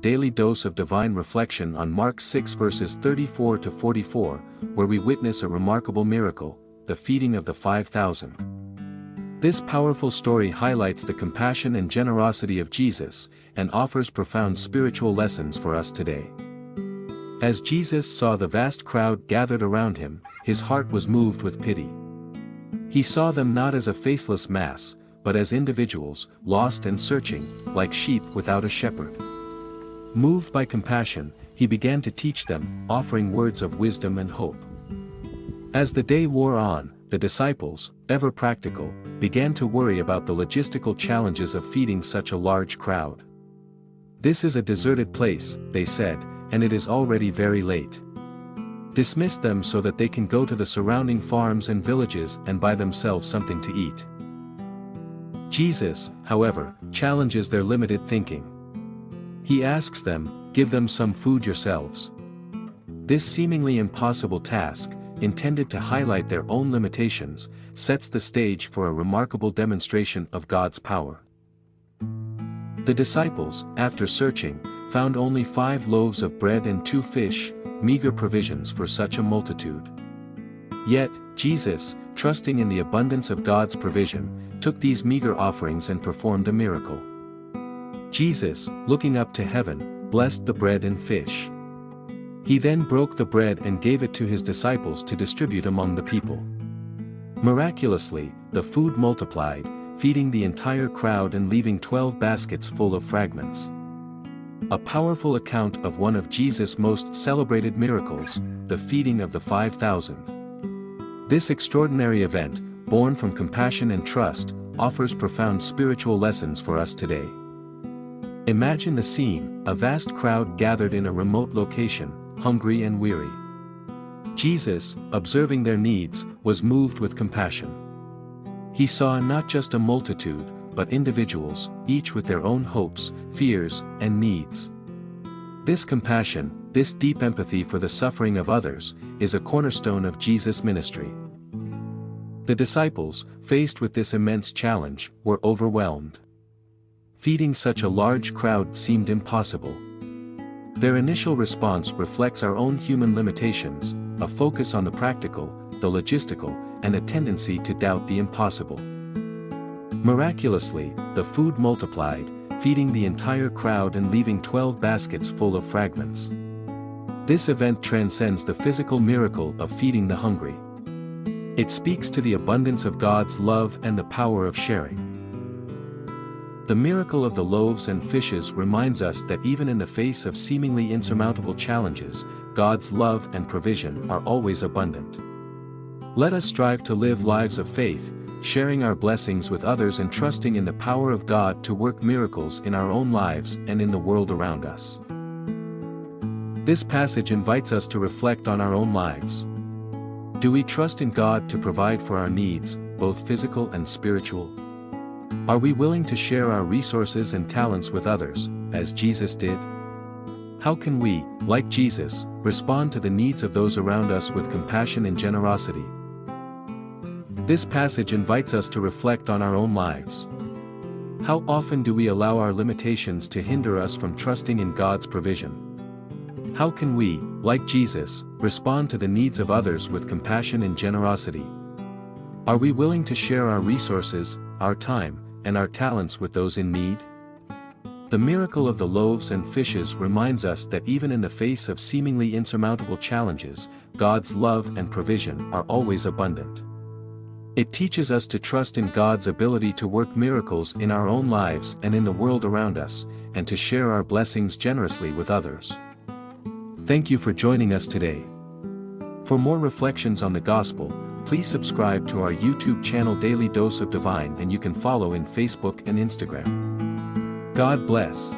Daily Dose of Divine Reflection on Mark 6 verses 34 to 44, where we witness a remarkable miracle, the feeding of the 5,000. This powerful story highlights the compassion and generosity of Jesus, and offers profound spiritual lessons for us today. As Jesus saw the vast crowd gathered around him, his heart was moved with pity. He saw them not as a faceless mass, but as individuals, lost and searching, like sheep without a shepherd. Moved by compassion, he began to teach them, offering words of wisdom and hope. As the day wore on, the disciples, ever practical, began to worry about the logistical challenges of feeding such a large crowd. "This is a deserted place," they said, "and it is already very late. Dismiss them so that they can go to the surrounding farms and villages and buy themselves something to eat." Jesus, however, challenges their limited thinking. He asks them, "Give them some food yourselves." This seemingly impossible task, intended to highlight their own limitations, sets the stage for a remarkable demonstration of God's power. The disciples, after searching, found only 5 loaves of bread and 2 fish, meager provisions for such a multitude. Yet, Jesus, trusting in the abundance of God's provision, took these meager offerings and performed a miracle. Jesus, looking up to heaven, blessed the bread and fish. He then broke the bread and gave it to his disciples to distribute among the people. Miraculously, the food multiplied, feeding the entire crowd and leaving 12 baskets full of fragments. A powerful account of one of Jesus' most celebrated miracles, the feeding of the 5,000. This extraordinary event, born from compassion and trust, offers profound spiritual lessons for us today. Imagine the scene: a vast crowd gathered in a remote location, hungry and weary. Jesus, observing their needs, was moved with compassion. He saw not just a multitude, but individuals, each with their own hopes, fears, and needs. This compassion, this deep empathy for the suffering of others, is a cornerstone of Jesus' ministry. The disciples, faced with this immense challenge, were overwhelmed. Feeding such a large crowd seemed impossible. Their initial response reflects our own human limitations, a focus on the practical, the logistical, and a tendency to doubt the impossible. Miraculously, the food multiplied, feeding the entire crowd and leaving 12 baskets full of fragments. This event transcends the physical miracle of feeding the hungry. It speaks to the abundance of God's love and the power of sharing. The miracle of the loaves and fishes reminds us that even in the face of seemingly insurmountable challenges, God's love and provision are always abundant. Let us strive to live lives of faith, sharing our blessings with others and trusting in the power of God to work miracles in our own lives and in the world around us. This passage invites us to reflect on our own lives. Do we trust in God to provide for our needs, both physical and spiritual? Are we willing to share our resources and talents with others, as Jesus did? How can we, like Jesus, respond to the needs of those around us with compassion and generosity? This passage invites us to reflect on our own lives. How often do we allow our limitations to hinder us from trusting in God's provision? How can we, like Jesus, respond to the needs of others with compassion and generosity? Are we willing to share our resources, our time, and our talents with those in need? The miracle of the loaves and fishes reminds us that even in the face of seemingly insurmountable challenges, God's love and provision are always abundant. It teaches us to trust in God's ability to work miracles in our own lives and in the world around us, and to share our blessings generously with others. Thank you for joining us today. For more reflections on the gospel, please subscribe to our YouTube channel Daily Dose of Divine, and you can follow in Facebook and Instagram. God bless.